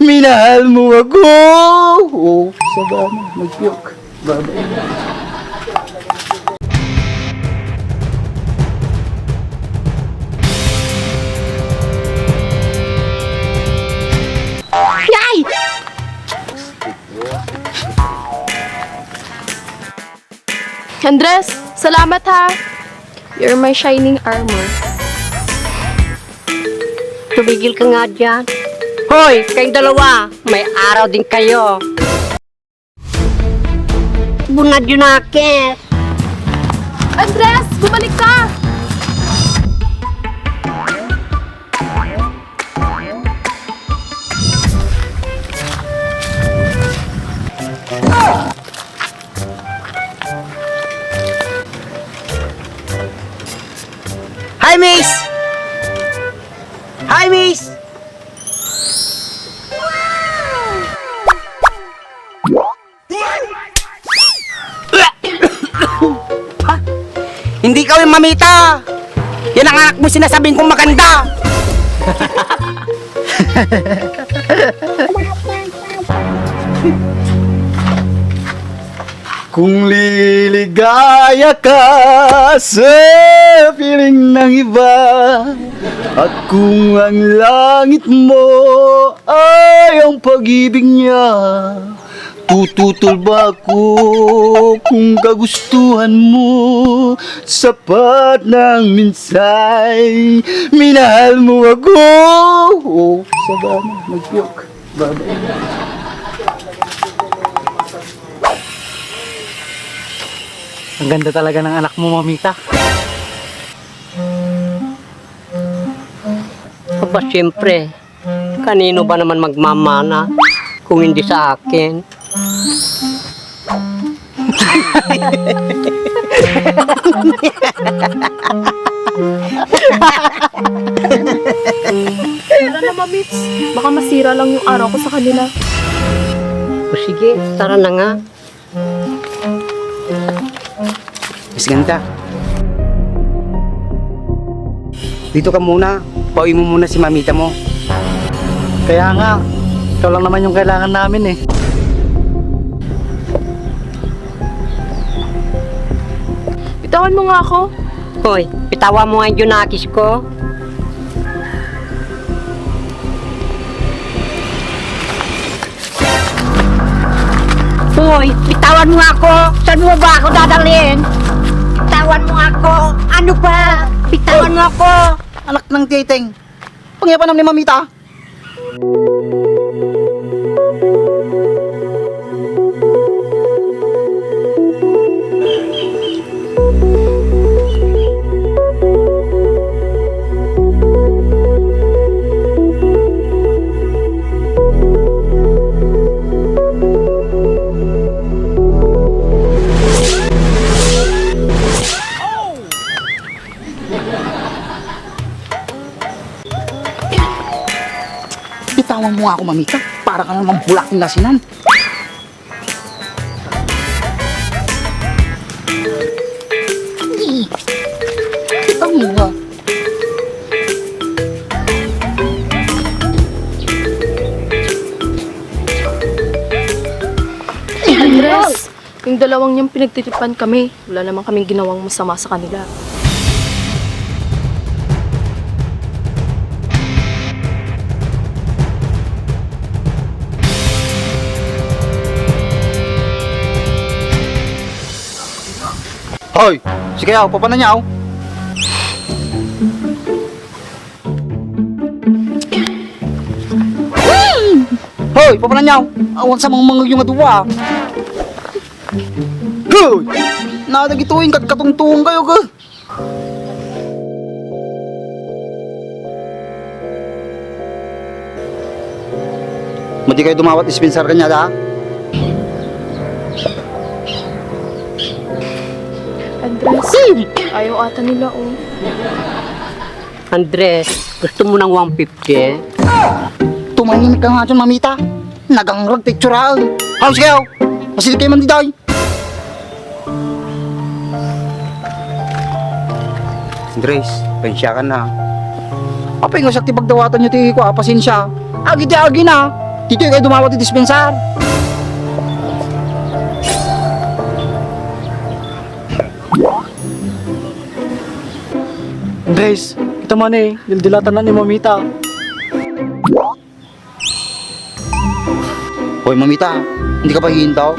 minahal mo ako. Oh, sabana, mag-joke. Bye-bye. Yay! Andres, salamat ha. You're my shining armor. Tumigil ka nga dyan. Hoy, kayong dalawa, may araw din kayo. Bunad yun akin. Andres, bumalik ka! Hi, miss! Hi, miss! Ha? Hindi ka yung mamita! Yan ang anak mo sinasabing kong maganda! Kung liligaya ka sa piling ng iba, at kung ang langit mo ay ang pag-ibig niya, tututol ba ako kung kagustuhan mo? Sapat ng minsay, minahal mo ako. Oh, sabana, mag-joke. Bye-bye. Ang ganda talaga ng anak mo, mamita. Aba, siyempre, kanino ba naman magmamana kung hindi sa akin? Tara na, mamits. Baka masira lang yung araw ko sa kanila. O sige, tara na nga. Mas ganda. Dito ka muna. Pauwi mo muna si mamita mo. Kaya nga, ikaw lang naman yung kailangan namin eh. Bitawan mo nga ako. Hoy, bitawa mo nga yung Junakis ko. Hoy, bitawan mo nga ako. Saan mo ba ako dadalhin? Bitawan mo nga ako. Ano ba? Bitawan mo ako. Anak ng titeng. Pangyapan ni mamita. Bitawan mo nga ako, mamita. Para ka naman bulak ng lasinan. Bitawan mo nga. Andres, yung dalawang niyang pinagtitipan kami. Wala naman kaming ginawang masama sa kanila. Hoy! Sige yaw, papanan niya yaw. Hoy! Papanan niya yaw. Awan sa mga yung aduwa. Hoy! Nadagituin katungtuong kayo ka. Madi kayo dumawat dispensar kanya da? Andres, ayaw ata nila oh. Andres, gusto mo ng 150? Tumahimik ka nga dyan, mamita. Nagangrag picturean. Halos kayo. Masilip kayo man di day. Andres, pensya ka na. Apay nga siya tibagdawatan nyo ti ko, pasensya. Agi di agi na. Dito kayo dumawat ng dispensar. Andres, kita man eh. Dildilatan na ni Mamita. Hoy, Mamita. Hindi ka pa hihintaw?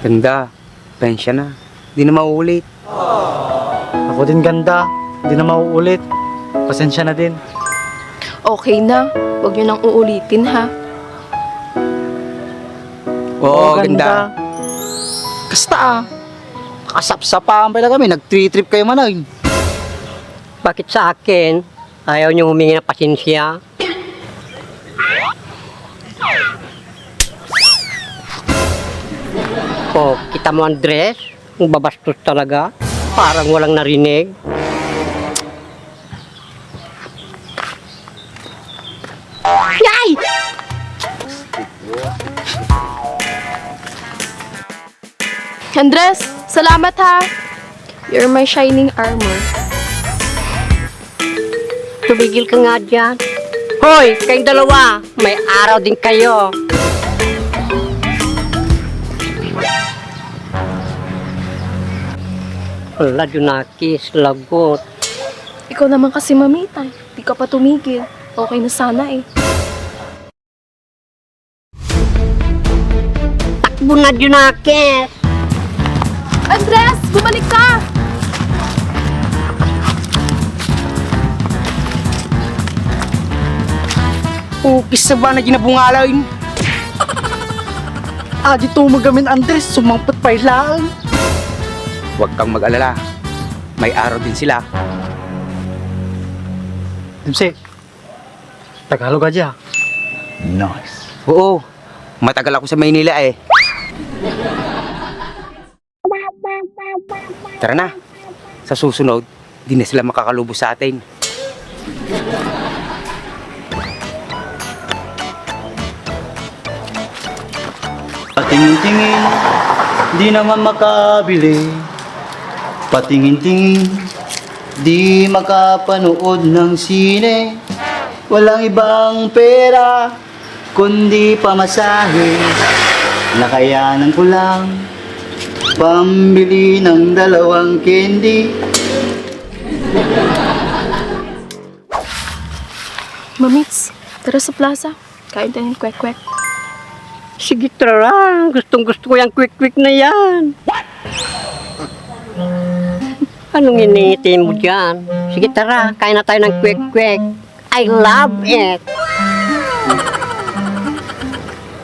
Ganda. Pensya na. Di na mauulit. Ako din ganda. Di na mauulit. Pasensya na din. Okay na. Huwag niyo nang uulitin, ha? Oo, ganda. Kasta ah. Kasapsapaan pala kami. Nag-trip kayo man ay. Bakit sa akin? Ayaw niyo humingi ng pasensya? Oh, kita mo Andres? Ang babastos talaga. Parang walang narinig. Yay! Andres, salamat ha. You're my shining armor. Tumigil ka nga dyan. Hoy, kayong dalawa, may araw din kayo. Wala, Junakis, lagot. Ikaw naman kasi, Mamita. Di ka pa tumigil. Okay na sana eh. Takbo na, Junakis. Andres, bumalik ka! Upis sa ba na ginabungalain? Dito magamin Andres, sumangpat pa ilaan. Huwag kang mag-alala. May araw din sila. Dimsik, Tagalog aja. Nice. Oo, matagal ako sa Maynila eh. Tara na. Sa susunod, di na sila makakalubos sa atin. Patingin-tingin, di naman makabili. Patingin-tingin, di makapanood ng sine. Walang ibang pera, kundi pamasahe. Nakayanan ko lang, pambili ng 2 candy. Mamits, tara sa plaza. Kain tayo ng kwek-kwek. Sige, tara. Gustong-gusto ko yung quick-quick na yan. Anong iniitin mo dyan? Sige, tara. Kain na tayo ng quick-quick. I love it.